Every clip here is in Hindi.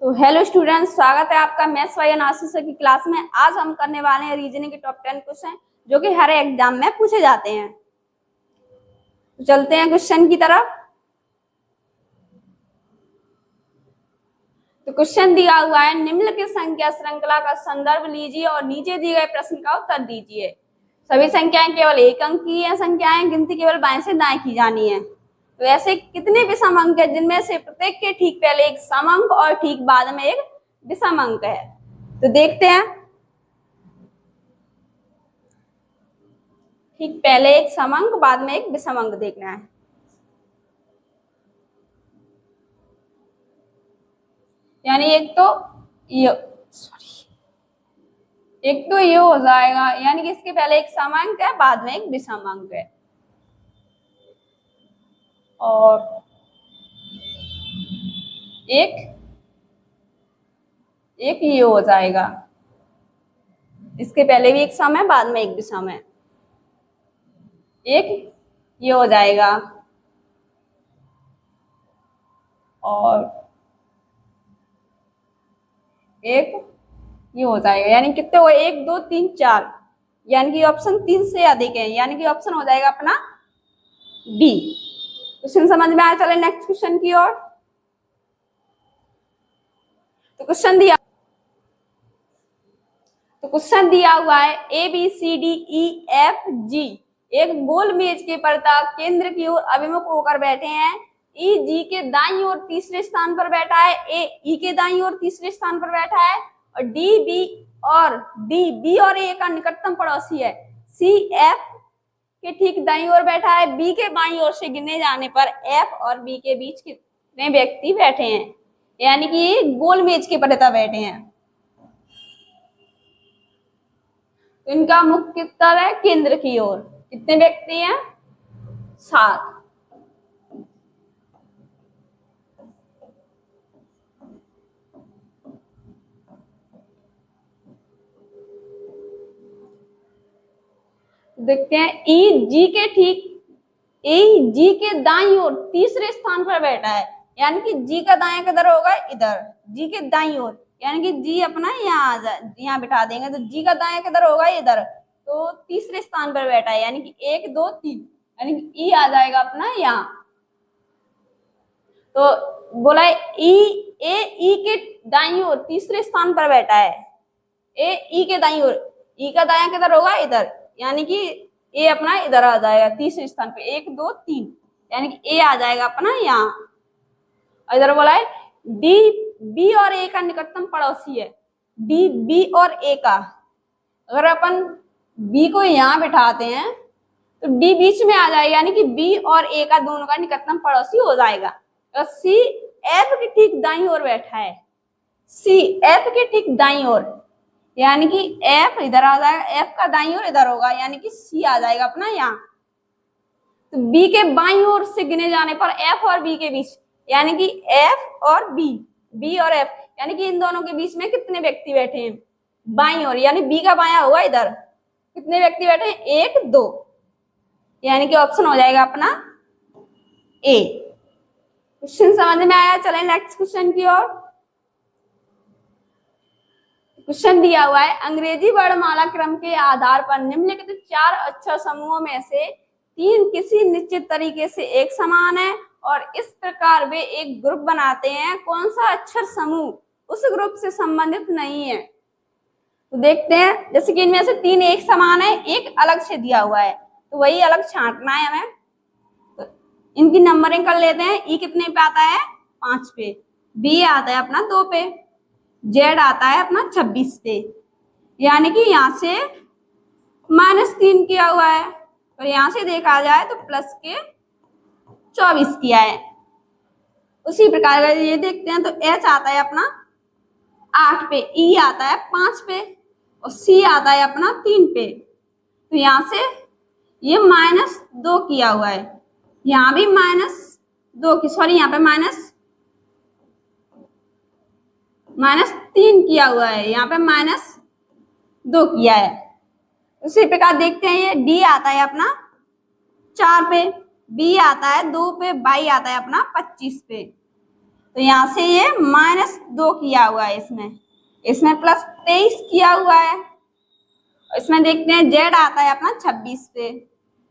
तो हेलो स्टूडेंट्स, स्वागत है आपका मैथ्स वाई एनालिसिस की क्लास में। आज हम करने वाले हैं रीजनिंग के टॉप 10 क्वेश्चन जो कि हर एग्जाम में पूछे जाते हैं। तो चलते हैं क्वेश्चन की तरफ। तो क्वेश्चन दिया हुआ है, निम्नलिखित संख्या श्रृंखला का संदर्भ लीजिए और नीचे दिए गए प्रश्न का उत्तर दीजिए। सभी संख्याएं केवल एक अंक की है संख्याएं, गिनती केवल बाएं से दाएं की जानी है। तो ऐसे कितने विषम अंक है जिनमें से प्रत्येक के ठीक पहले एक सम अंक और ठीक बाद में एक विषम अंक है। तो देखते हैं। ठीक पहले एक सम अंक, बाद में एक विषम अंक देखना है। यानी एक तो ये हो जाएगा, यानी कि इसके पहले एक सम अंक है, बाद में एक विषम अंक है। और एक ये हो जाएगा, इसके पहले भी एक सम है, बाद में एक विषम है। एक ये हो जाएगा और एक ये हो जाएगा। यानी कितने हुए? 1 2 3 4, यानी कि ऑप्शन 3 से अधिक है, यानी कि ऑप्शन हो जाएगा अपना बी। क्वेश्चन समझ में आया? चले नेक्स्ट क्वेश्चन की ओर। तो क्वेश्चन दिया हुआ है, A B C D E F G एक गोल मेज के पर्दा केंद्र की ओर अभिमुख होकर बैठे हैं। ई जी के दाईं ओर तीसरे स्थान पर बैठा है, ए ई के दाईं ओर तीसरे स्थान पर बैठा है, और डी बी और ए का निकटतम पड़ोसी है। सी एफ के ठीक दाईं ओर बैठा है। बी के बाईं ओर से गिने जाने पर एफ और बी के बीच कितने व्यक्ति बैठे हैं? यानी कि गोल मेज के पर्दा बैठे हैं। तो इनका मुख्य तल है केंद्र की ओर। कितने व्यक्ति हैं? 7। देखते हैं, ई जी के दाईं ओर तीसरे स्थान पर बैठा है, यानी कि जी का दायां किधर होगा? इधर। जी के दाईं ओर, यानी कि जी अपना यहाँ आ जाए, यहाँ बिठा देंगे तो जी का दायां किधर होगा? इधर। तो तीसरे स्थान पर बैठा है, यानी कि 1 2 3, यानी कि ई आ जाएगा अपना यहाँ। तो बोला ई के दाईं ओर तीसरे स्थान पर बैठा है। ए ई के दाईं ओर, ई का दायां किधर होगा? इधर, यानी कि ए अपना इधर आ जाएगा तीसरे स्थान पे। 1 2 3, यानी कि ए आ जाएगा अपना यहाँ। इधर बोला है डी बी और ए का निकटतम पड़ोसी है। डी बी और ए का, अगर अपन बी को यहाँ बिठाते हैं तो डी बीच में आ जाएगा, यानी कि बी और ए का दोनों का निकटतम पड़ोसी हो जाएगा। और सी एफ के ठीक दाईं ओर बैठा है। सी एफ के ठीक दाईं ओर, यानी कि एफ इधर आ जाएगा, एफ का दाईं ओर इधर होगा, यानी कि सी आ जाएगा अपना यहाँ। तो बी के बाईं ओर से गिने जाने पर एफ और बी के बीच, यानी कि एफ और बी और एफ, यानी कि इन दोनों के बीच में कितने व्यक्ति बैठे हैं? बाईं ओर, यानी बी का बायां होगा इधर। कितने व्यक्ति बैठे हैं? 1 2, यानी कि ऑप्शन हो जाएगा अपना ए। क्वेश्चन समझ में आया? चलें नेक्स्ट क्वेश्चन की ओर। क्वेश्चन दिया हुआ है, अंग्रेजी वर्णमाला क्रम के आधार पर निम्नलिखित 4 अक्षर समूहों में से 3 किसी निश्चित तरीके से एक समान है और इस प्रकार वे एक ग्रुप बनाते हैं। कौन सा अक्षर समूह उस ग्रुप से संबंधित नहीं है? तो देखते हैं, जैसे कि इनमें से 3 एक समान है, एक अलग से दिया हुआ है, तो वही अलग छांटना है हमें। तो इनकी नंबरिंग कर लेते हैं। ई कितने पे आता है? 5 पे। बी आता है अपना 2 पे। जेड आता है अपना 26 पे, यानी कि यहाँ से -3 किया हुआ है, और यहाँ से देखा जाए तो प्लस के 24 किया है। उसी प्रकार ये देखते हैं तो एच आता है अपना 8 पे, ई आता है 5 पे, और सी आता है अपना 3 पे। तो यहाँ से ये -2 किया हुआ है, यहाँ भी -2 की, सॉरी यहाँ पे -3 किया हुआ है, यहाँ पे -2 किया है। उसी प्रकार देखते हैं, ये डी आता है अपना 4 पे, बी आता है 2 पे, बाई आता है अपना 25 पे। तो यहाँ से ये -2 किया हुआ है, इसमें +23 किया हुआ है। इसमें देखते हैं जेड आता है अपना 26 पे,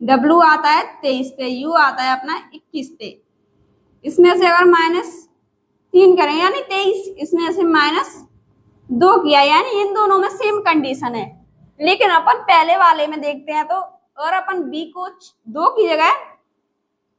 डब्लू आता है 23 पे, यू आता है अपना 21 पे। इसमें से अगर -3 करें यानी 23, इसमें से -2 किया, यानी इन दोनों में सेम कंडीशन है। लेकिन अपन पहले वाले में देखते हैं, तो अगर अपन बी को 2 की जगह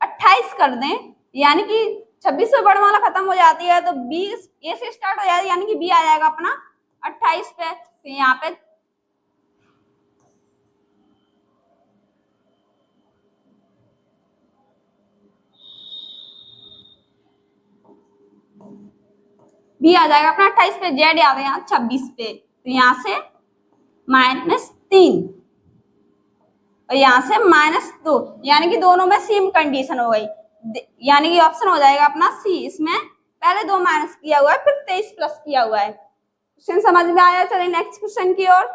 28 कर दें, यानी कि 26 से वर्णमाला खत्म हो जाती है, तो बी ए से स्टार्ट हो जाती है, यानी कि बी आ जाएगा अपना 28 पे। तो यहाँ पे बी आ जाएगा अपना 28 पे, जेड आ गया 26 पे, तो यहाँ से -3 और यहाँ से -2, यानी कि दोनों में सेम कंडीशन हो गई, यानी कि ऑप्शन हो जाएगा अपना सी। इसमें पहले 2 माइनस किया हुआ है, फिर 23 प्लस किया हुआ है। क्वेश्चन समझ में आया? चलिए नेक्स्ट क्वेश्चन की ओर।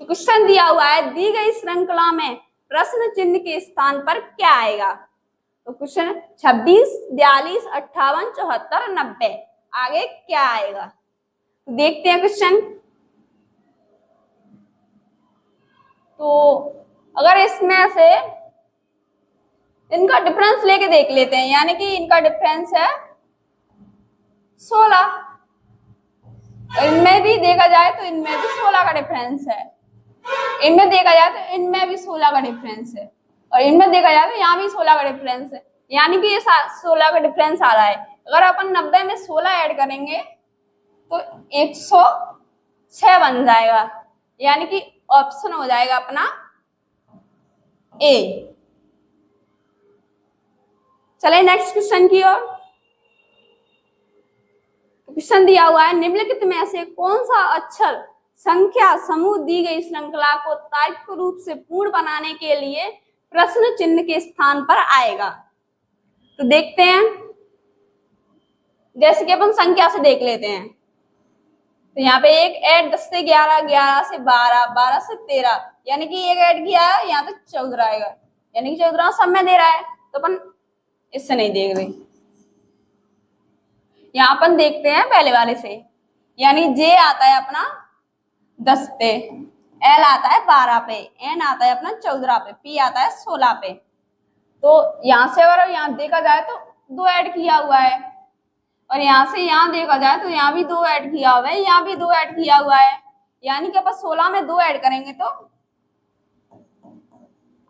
तो क्वेश्चन दिया हुआ है, दी गई श्रृंखला में प्रश्न चिन्ह के स्थान पर क्या आएगा? तो क्वेश्चन 26, 42, 58, 74, 90, आगे क्या आएगा? तो देखते हैं क्वेश्चन। तो अगर इसमें से इनका डिफरेंस लेके देख लेते हैं, यानी कि इनका डिफरेंस है 16, इनमें भी देखा जाए तो इनमें भी 16 का डिफरेंस है, इनमें देखा जाए तो इनमें भी 16 का डिफरेंस है, और इनमें देखा जाए तो यहाँ भी 16 का डिफरेंस है, यानी कि ये 16 का डिफरेंस आ रहा है। अगर अपन 90 में 16 ऐड करेंगे तो 106 बन जाएगा, यानी कि ऑप्शन हो जाएगा अपना ए। चले नेक्स्ट क्वेश्चन की ओर। क्वेश्चन दिया हुआ है, निम्नलिखित में से कौन सा अक्षर संख्या समूह दी गई श्रृंखला को तार्किक रूप से पूर्ण बनाने के लिए प्रश्न चिन्ह के स्थान पर आएगा? तो देखते हैं, जैसे कि अपन संख्या से देख लेते हैं। तो यहाँ पे एक ऐड 10 से 11, 11 से 12, 12 से 13, यानी कि एक ऐड किया है, यहाँ तो 14 आएगा, यानी कि 14 सब में दे रहा है, तो अपन इससे नहीं देख रहे। यहाँ अपन देखते हैं पहले वाले से, यानी जे आता है अपना 10 पे, एल आता है 12 पे, एन आता है अपना 14 पे, पी आता है 16 पे। तो यहाँ से अगर यहाँ देखा जाए तो 2 ऐड किया हुआ है, और यहाँ से यहाँ देखा जाए तो यहाँ भी 2 ऐड किया हुआ है, यहाँ भी 2 ऐड किया हुआ है, यानी कि अपन 16 में 2 ऐड करेंगे तो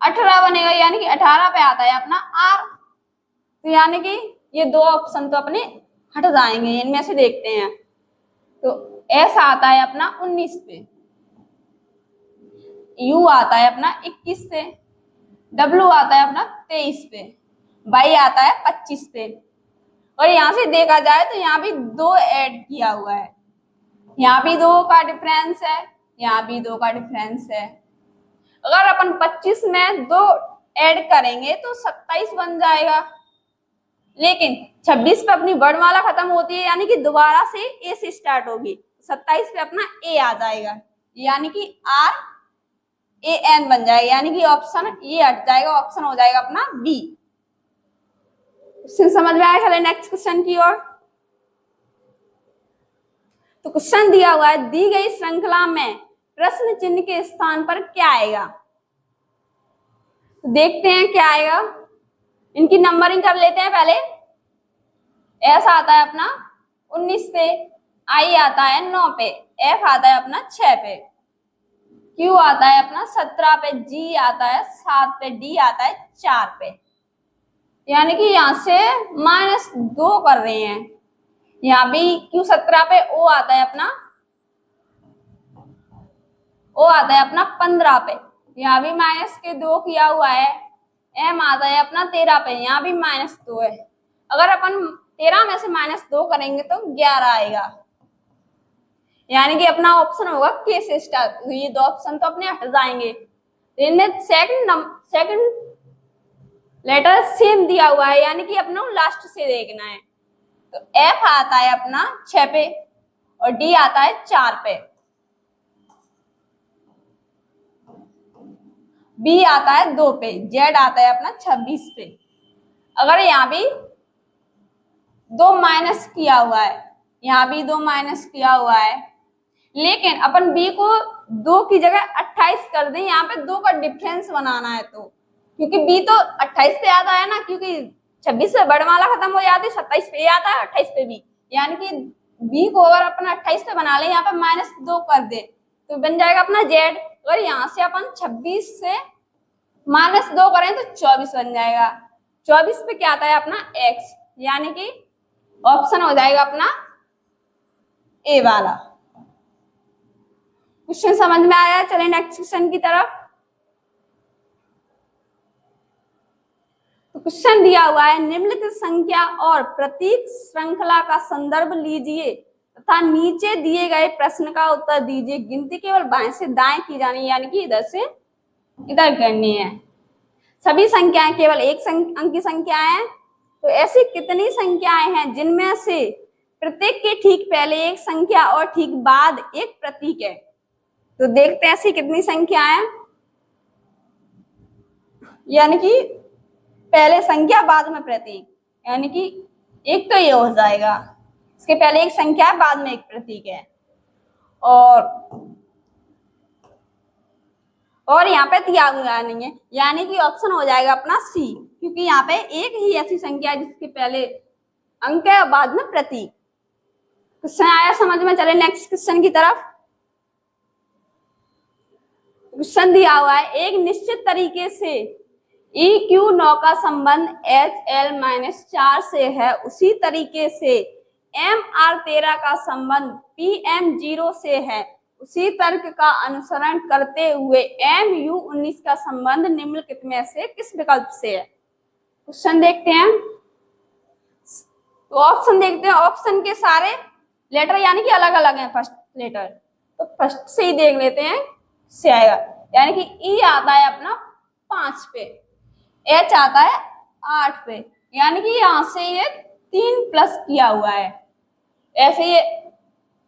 18 बनेगा, यानी कि 18 पे आता है अपना आर। तो यानी कि ये 2 ऑप्शन तो अपने हट जाएंगे, इनमें से देखते हैं। तो एस आता है अपना 19 पे, यू आता है अपना 21 पे, डब्ल्यू आता है अपना 23 पे, वाई आता है 25 पे, और यहाँ से देखा जाए तो यहाँ भी 2 ऐड किया हुआ है, यहाँ भी 2 का डिफरेंस है, यहाँ भी 2 का डिफरेंस है। अगर अपन 25 में 2 ऐड करेंगे तो 27 बन जाएगा, लेकिन 26 पे अपनी वर्णमाला खत्म होती है, यानी कि दोबारा से ए से स्टार्ट होगी, 27 पे अपना ए आ जाएगा, यानी कि आर ए एन बन जाएगा, यानी कि ऑप्शन ये हट जाएगा, ऑप्शन हो जाएगा अपना बी। समझ में आया? चले नेक्स्ट क्वेश्चन की ओर। तो क्वेश्चन दिया हुआ है, दी गई श्रृंखला में प्रश्न चिन्ह के स्थान पर क्या आएगा? तो देखते हैं क्या आएगा, इनकी नंबरिंग कर लेते हैं पहले। एस आता है अपना 19 पे, आई आता है 9 पे, एफ आता है अपना 6 पे, क्यू आता है अपना 17 पे, जी आता है 7 पे, डी आता है 4 पे, यानी कि यहाँ से -2 कर रहे हैं। यहाँ भी क्यू 17 पे, ओ आता है अपना 15 पे, यहाँ भी -2 किया हुआ है, एम आता है अपना 13 पे, यहाँ भी -2 है। अगर अपन 13 में से -2 करेंगे तो 11 आएगा, यानी कि अपना ऑप्शन होगा के से स्टार्ट। ये 2 ऑप्शन तो अपने हट जाएंगे। इनमें सेकंड लेटर सेम दिया हुआ है, यानी कि अपना लास्ट से देखना है। तो एफ आता है अपना 6 पे और डी आता है 4 पे, बी आता है 2 पे, जेड आता है अपना 26 पे। अगर यहाँ भी 2 माइनस किया हुआ है, यहाँ भी 2 माइनस किया हुआ है, लेकिन अपन b को 2 की जगह 28 कर दें, यहाँ पे 2 का डिफरेंस बनाना है, तो क्योंकि b तो 28 पे याद आया ना, क्योंकि 26 पे वर्णमाला खत्म हो जाती है, 27 पे आता है, 28 पे भी, यानी कि b को अगर अपन 28 पे बना ले, यहाँ पे -2 कर दे तो बन जाएगा अपना z। अगर यहाँ से अपन 26 से -2 करें तो 24 बन जाएगा। 24 पे क्या आता है अपना x, यानी कि ऑप्शन हो जाएगा अपना ए वाला। क्वेश्चन समझ में आया? चलिए नेक्स्ट क्वेश्चन की तरफ। तो क्वेश्चन दिया हुआ है, निम्नलिखित संख्या और प्रतीक श्रृंखला का संदर्भ लीजिए तथा नीचे दिए गए प्रश्न का उत्तर दीजिए। गिनती केवल बाएं से दाएं की जानी है, यानी कि इधर से इधर करनी है। सभी संख्याएं केवल एक अंक की संख्याएं हैं। तो ऐसी कितनी संख्याएं हैं जिनमें से प्रत्येक के ठीक पहले एक संख्या और ठीक बाद एक प्रतीक है? तो देखते हैं ऐसी कितनी संख्याएं, यानी कि पहले संख्या बाद में प्रतीक, यानी कि एक तो ये हो जाएगा, इसके पहले एक संख्या है बाद में एक प्रतीक है, और यहाँ पे दिया हुआ नहीं है, यानी कि ऑप्शन हो जाएगा अपना सी, क्योंकि यहाँ पे एक ही ऐसी संख्या है जिसके पहले अंक है और बाद में प्रतीक। क्वेश्चन आया समझ में? चले नेक्स्ट क्वेश्चन की तरफ। क्वेश्चन दिया हुआ है, एक निश्चित तरीके से EQ9 का संबंध HL-4 से है, उसी तरीके से MR13 का संबंध PM0 से है। उसी तर्क का अनुसरण करते हुए MU19 का संबंध निम्नलिखित में से किस विकल्प से है? क्वेश्चन देखते हैं। तो ऑप्शन देखते हैं। ऑप्शन के सारे लेटर यानी कि अलग अलग हैं फर्स्ट लेटर, तो फर्स्ट से ही देख लेते हैं से आएगा, यानी कि E आता है अपना 5 पे, H आता है 8 पे, यानी कि यहां से ये 3 प्लस किया हुआ है। ऐसे ये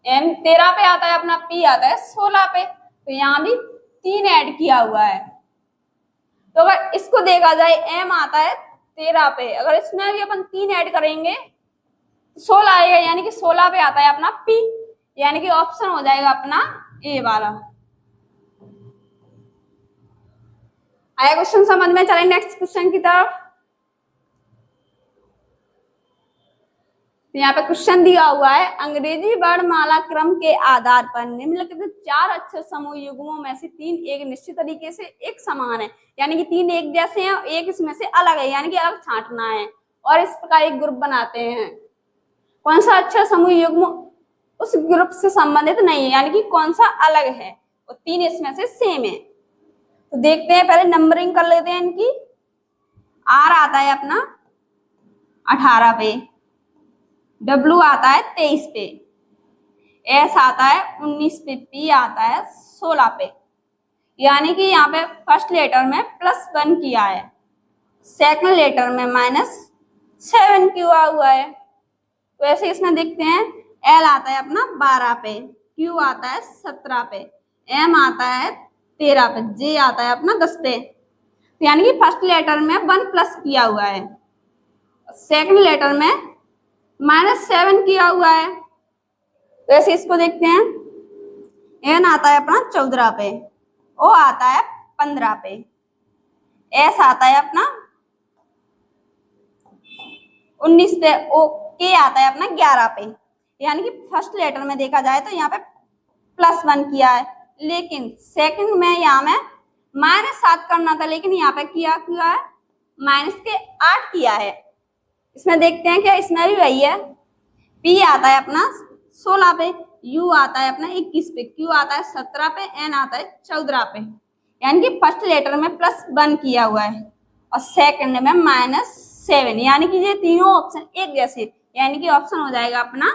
M13 पे आता है अपना, P आता है 16 पे, तो यहाँ भी 3 ऐड किया हुआ है। तो अगर इसको देखा जाए, M आता है 13 पे, अगर इसमें भी अपन 3 ऐड करेंगे 16 आएगा, यानी कि 16 पे आता है अपना P, यानी कि ऑप्शन हो जाएगा अपना ए वाला। आया क्वेश्चन समझ में? चलें नेक्स्ट क्वेश्चन की तरफ। तो यहाँ पे क्वेश्चन दिया हुआ है, अंग्रेजी वर्णमाला क्रम के आधार पर निम्नलिखित 4 अक्षर समूह युग्मों में से 3 एक निश्चित तरीके से एक समान है, यानी कि 3 एक जैसे हैं और एक इसमें से अलग है, यानी कि अलग छांटना है और इस प्रकार एक ग्रुप बनाते हैं। कौन सा अक्षर समूह युग्म उस ग्रुप से संबंधित नहीं है, यानी कि कौन सा अलग है, और 3 इसमें से सेम है। तो देखते हैं, पहले नंबरिंग कर लेते हैं इनकी। R आता है अपना 18 पे, W आता है 23 पे, S आता है 19 पे, P आता है 16 पे, यानी कि यहाँ पे फर्स्ट लेटर में +1 किया है, सेकंड लेटर में -7 किया हुआ है। तो ऐसे इसमें देखते हैं, L आता है अपना 12 पे, Q आता है 17 पे, M आता है 13 पे, J आता है अपना 10 पे, तो यानी कि फर्स्ट लेटर में 1 प्लस किया हुआ है, सेकंड लेटर में -7 किया हुआ है। तो ऐसे इसको देखते हैं, N आता है अपना 14 पे, O आता है 15 पे, S आता है अपना 19 पे, K आता है अपना 11 पे, यानी कि फर्स्ट लेटर में देखा जाए तो यहाँ पे +1 किया है, लेकिन सेकंड में यहाँ में -7 करना था, लेकिन यहाँ पे किया है -8 किया है। इसमें देखते हैं क्या, इसमें भी वही है। P आता है अपना 16 पे, U आता है अपना 21 पे, Q आता है 17 पे, N आता है 14 पे, यानी कि फर्स्ट लेटर में +1 किया हुआ है और सेकंड में -7, यानी कि ये तीनों ऑप्शन एक जैसे, यानी कि ऑप्शन हो जाएगा अपना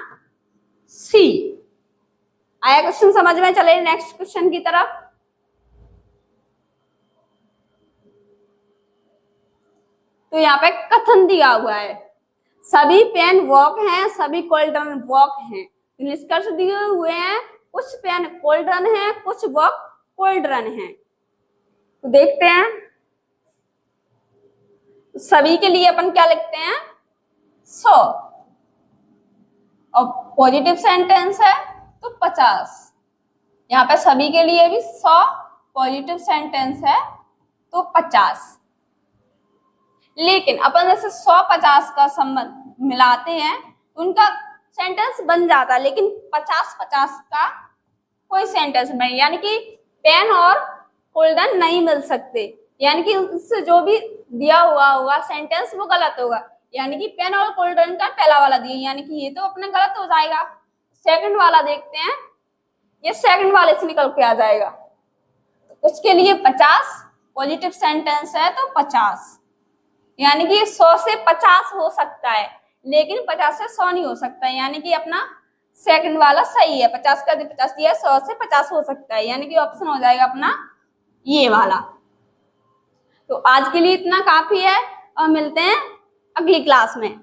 सी। आया क्वेश्चन समझ में? चले नेक्स्ट क्वेश्चन की तरफ। तो यहाँ पे कथन दिया हुआ है, सभी पेन वॉक हैं, सभी कोल्ड्रन वॉक हैं। निष्कर्ष दिए हुए हैं, कुछ पेन कोल्ड्रन है, कुछ वॉक कोल्ड्रन है। तो देखते हैं, सभी के लिए अपन क्या लिखते हैं 100, और पॉजिटिव सेंटेंस है तो 50। यहाँ पे सभी के लिए भी 100 पॉजिटिव सेंटेंस है तो 50। लेकिन अपन जैसे 100-50 का संबंध मिलाते हैं उनका सेंटेंस बन जाता है, लेकिन 50-50 का कोई सेंटेंस नहीं, यानी कि पेन और होल्डर नहीं मिल सकते, यानी कि उससे जो भी दिया हुआ होगा सेंटेंस वो गलत होगा। यानी कि पेन और होल्डर का पहला वाला दिया, यानी कि ये तो अपना गलत हो जाएगा। सेकंड वाला देखते हैं, ये सेकंड वाले से निकल के आ जाएगा। तो उसके लिए 50 पॉजिटिव सेंटेंस है तो 50, यानी कि 100 से 50 हो सकता है, लेकिन 50 से 100 नहीं हो सकता है। यानी कि अपना सेकंड वाला सही है, 50 का 50 दिया, 100 से 50 हो सकता है, यानी कि ऑप्शन हो जाएगा अपना ये वाला। तो आज के लिए इतना काफी है और मिलते हैं अगली क्लास में।